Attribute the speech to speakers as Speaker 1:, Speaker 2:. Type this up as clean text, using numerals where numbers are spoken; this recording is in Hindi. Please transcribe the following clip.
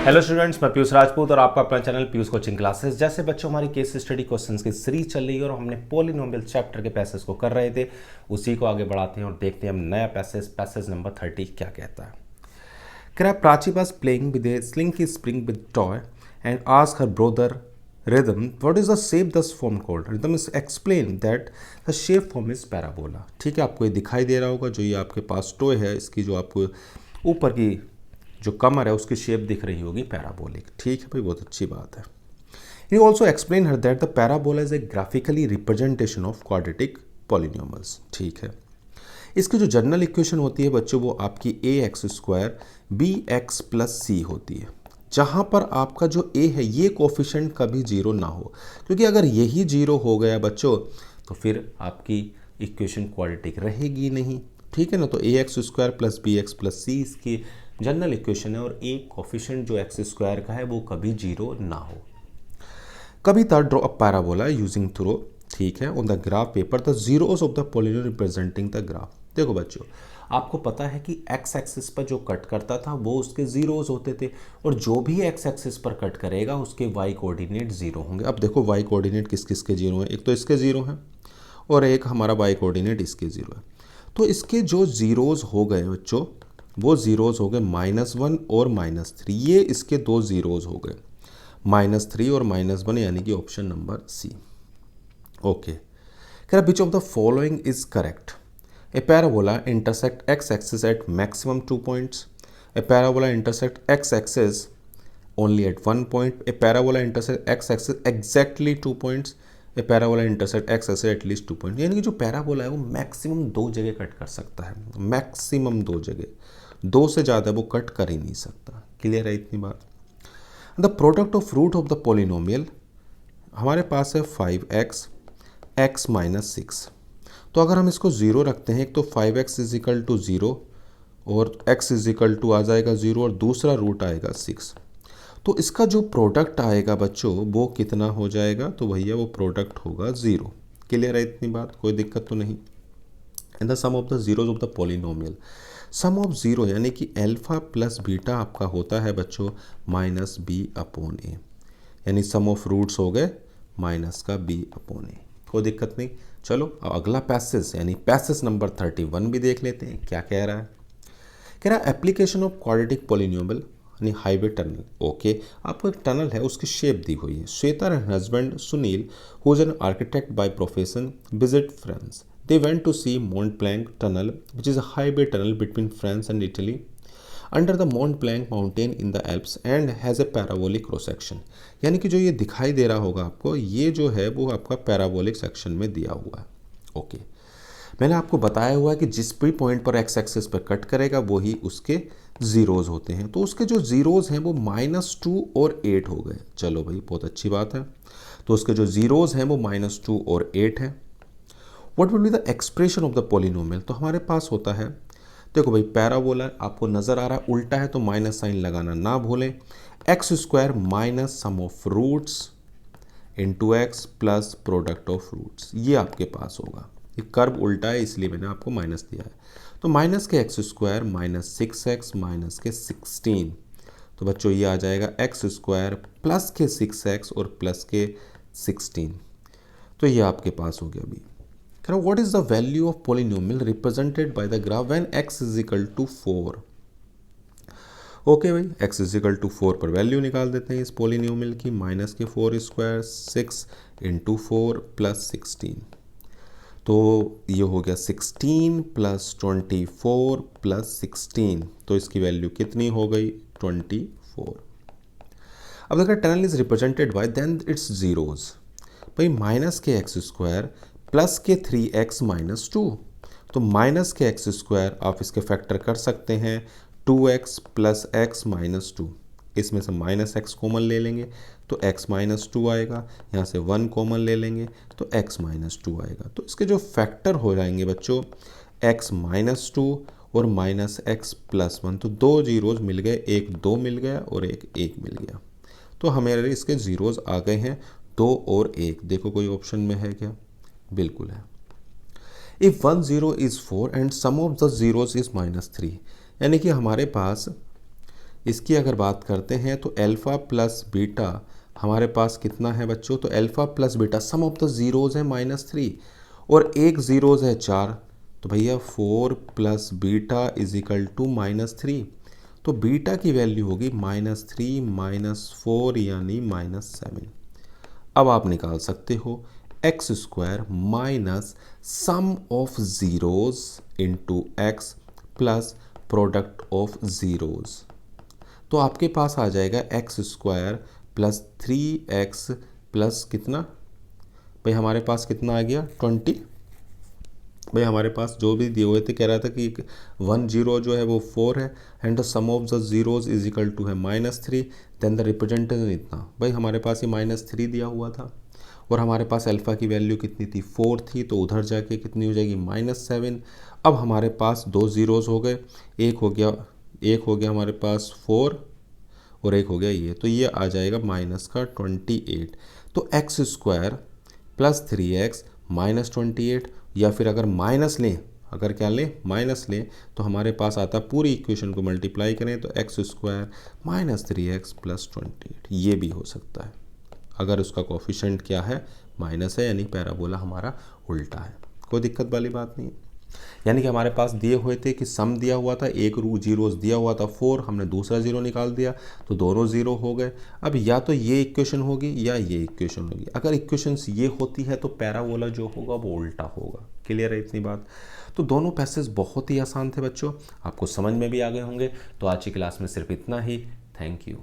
Speaker 1: हेलो स्टूडेंट्स, मैं पीयूष राजपूत और आपका अपना चैनल पीयूष कोचिंग क्लासेस। जैसे बच्चों हमारी केस स्टडी क्वेश्चंस की सीरीज चल रही है और हमने पॉलिनोमियल चैप्टर के पैसेज को कर रहे थे, उसी को आगे बढ़ाते हैं और देखते हैं हम नया पैसेज नंबर 30 क्या कहता है। कह रहा है Prachi was playing with A slinky spring with toy and ask her brother rhythm what is the shape thus form called rhythm is explain that the shape form is parabola। ठीक है, आपको ये दिखाई दे रहा होगा, जो ये आपके पास टॉय है, इसकी जो आपको ऊपर की जो कमर है उसकी शेप दिख रही होगी पैराबोलिक। ठीक है भाई, बहुत अच्छी बात है। He also explain her that the parabola is a graphically representation of quadratic polynomials. ठीक है, इसकी जो जनरल इक्वेशन होती है बच्चों, वो आपकी a x square b x plus c होती है, जहाँ पर आपका जो ए है ये कोफिशिएंट कभी जीरो ना हो, क्योंकि अगर यही जीरो हो गया बच्चों तो फिर आपकी इक्वेशन क्वाड्रेटिक रहेगी नहीं। ठीक है ना, तो a x square plus b x plus c इसकी जनरल इक्वेशन है और ए कोफिशिएंट जो एक्स स्क्वायर का है वो कभी जीरो ना हो। कभी था draw a parabola using throw, ठीक है, on the graph paper the zeros of the polynomial representing the graph. देखो बच्चों, आपको पता है कि एक्स एक्सिस पर जो कट करता था वो उसके जीरोस होते थे, और जो भी एक्स एक्सिस पर कट करेगा उसके वाई कोऑर्डिनेट जीरो होंगे। अब देखो वाई कोऑर्डिनेट किस किस के जीरो हैं, एक तो इसके जीरो हैं और एक हमारा वाई कोऑर्डिनेट इसके जीरो है। तो इसके जो जीरोस हो गए बच्चों, वो जीरोस हो गए -1 और -3, ये इसके दो जीरोस हो गए, -3 और -1, यानी कि ऑप्शन नंबर सी। ओके, कह रहा which of the following is correct. A parabola intersect x-axis at maximum 2 points. A parabola intersect x-axis only at 1 point. A parabola intersect x-axis exactly 2 points. A parabola intersect x-axis at least 2 points. यानी कि जो पैराबोला है वो मैक्सिमम दो जगह कट कर सकता है, मैक्सिमम दो जगह, दो से ज़्यादा वो कट कर ही नहीं सकता। क्लियर है इतनी बात। The product of root of the polynomial हमारे पास है 5x x माइनस 6। तो अगर हम इसको ज़ीरो रखते हैं, एक तो 5x is equal to zero और x इज इक्वल टू आ जाएगा ज़ीरो और दूसरा रूट आएगा 6, तो इसका जो प्रोडक्ट आएगा बच्चों वो कितना हो जाएगा, तो भैया वो प्रोडक्ट होगा ज़ीरो। क्लियर है इतनी बात, कोई दिक्कत तो नहीं। And the sum of the zeros of the polynomial, sum of zero यानी कि अल्फा प्लस बीटा आपका होता है बच्चों -b/a, यानी सम ऑफ रूट्स हो गए माइनस का b/a। कोई दिक्कत नहीं। चलो अब अगला पैसेज यानी पैसेज नंबर 31 भी देख लेते हैं क्या कह रहा है। कह रहा है एप्लीकेशन ऑफ क्वाड्रेटिक पॉलिनोमियल यानी हाईवे टनल। ओके, आपको एक टनल है, उसकी शेप दी हुई है। Shweta and husband Sunil who is an architect by profession visit France. They went to see Mont Blanc tunnel which is a highway tunnel between France and Italy under the Mont Blanc mountain in the Alps and has a parabolic cross section. यानी कि जो ये दिखाई दे रहा होगा आपको, ये जो है वो आपका पैराबोलिक सेक्शन में दिया हुआ है। ओके, मैंने आपको बताया हुआ है कि जिस भी पॉइंट पर एक्स एक्सिस पर कट करेगा वही उसके ज़ीरोज़ होते हैं, तो उसके जो ज़ीरोज़ हैं वो -2 और 8 हो गए। चलो भाई, बहुत अच्छी बात है। तो उसके जो ज़ीरोज़ हैं वो -2 और 8 हैं। What will be the expression of the polynomial, तो हमारे पास होता है, देखो भाई पैराबोला आपको नज़र आ रहा है उल्टा है तो माइनस साइन लगाना ना भूलें। X square minus sum of roots into x plus product of roots, ये आपके पास होगा। ये कर्व उल्टा है इसलिए मैंने आपको माइनस दिया है। तो minus k x square -6x minus के 16, तो बच्चों ये आ जाएगा एक्स स्क्वायर प्लस के 6x और प्लस के 16, तो ये आपके पास हो गया। अभी what is the value of polynomial represented by the graph when x is equal to 4। Okay भाई, x is equal to 4 पर वैल्यू निकाल देते हैं इस पोलिनोमियल की। माइनस के 4 स्क्वायर 6 इंटू 4 प्लस 16, तो ये हो गया 16 प्लस 24 प्लस 16, तो इसकी वैल्यू कितनी हो गई 24। अब अगर tunnel is represented by then its zeros, भाई minus k x square plus k 3x minus 2, तो माइनस के एक्स स्क्वायर आप इसके फैक्टर कर सकते हैं 2x प्लस एक्स माइनस 2, इसमें से माइनस एक्स कॉमन ले लेंगे तो x माइनस 2 आएगा, यहाँ से 1 कॉमन ले लेंगे तो x माइनस 2 आएगा। तो इसके जो फैक्टर हो जाएंगे बच्चों x माइनस 2 और माइनस एक्स प्लस 1, तो दो जीरोज़ मिल गए, एक 2 मिल गया और एक 1 मिल गया, तो हमारे इसके जीरोज़ आ गए हैं 2 और 1। देखो कोई ऑप्शन में है क्या, बिल्कुल है। If 1 0 is 4 and sum of the zeros is -3, यानी कि हमारे पास इसकी अगर बात करते हैं तो अल्फ़ा प्लस बीटा हमारे पास कितना है बच्चों, तो alpha plus beta some of the zeros है -3 और एक ज़ीरोज़ है 4, तो भैया 4 plus beta is equal to -3, तो बीटा की वैल्यू होगी -3 -4 यानी -7। अब आप निकाल सकते हो x square minus sum of zeros into x plus product of zeros, तो आपके पास आ जाएगा x square plus 3x plus कितना, भाई हमारे पास कितना आ गया 20। भाई हमारे पास जो भी दिए हुए थे कह रहा था कि 1 0 जो है वो 4 है and the sum of the zeros is equal to है -3, देन द रिप्रेजेंटेशन इतना, भाई हमारे पास ये -3 दिया हुआ था और हमारे पास अल्फ़ा की वैल्यू कितनी थी 4 थी, तो उधर जाके कितनी हो जाएगी -7। अब हमारे पास दो ज़ीरोज़ हो गए, एक हो गया हमारे पास 4 और एक हो गया ये, तो ये आ जाएगा -28। तो एक्स स्क्वायर प्लस 3x -28, या फिर अगर माइनस लें, अगर क्या लें माइनस लें, तो हमारे पास आता पूरी इक्वेशन को मल्टीप्लाई करें तो एक्स स्क्वायर -3x प्लस 28, ये भी हो सकता है अगर उसका कोफिशिएंट क्या है माइनस है, यानी पैराबोला हमारा उल्टा है, कोई दिक्कत वाली बात नहीं है। यानी कि हमारे पास दिए हुए थे कि सम दिया हुआ था, एक ज़ीरोज़ दिया हुआ था 4, हमने दूसरा ज़ीरो निकाल दिया तो दोनों ज़ीरो हो गए। अब या तो ये इक्वेशन होगी या ये इक्वेशन होगी, अगर इक्वेशंस ये होती है तो पैराबोला जो होगा वो उल्टा होगा। क्लियर है इतनी बात। तो दोनों पैसेज बहुत ही आसान थे बच्चों, आपको समझ में भी आ गए होंगे। तो आज की क्लास में सिर्फ इतना ही। Thank you.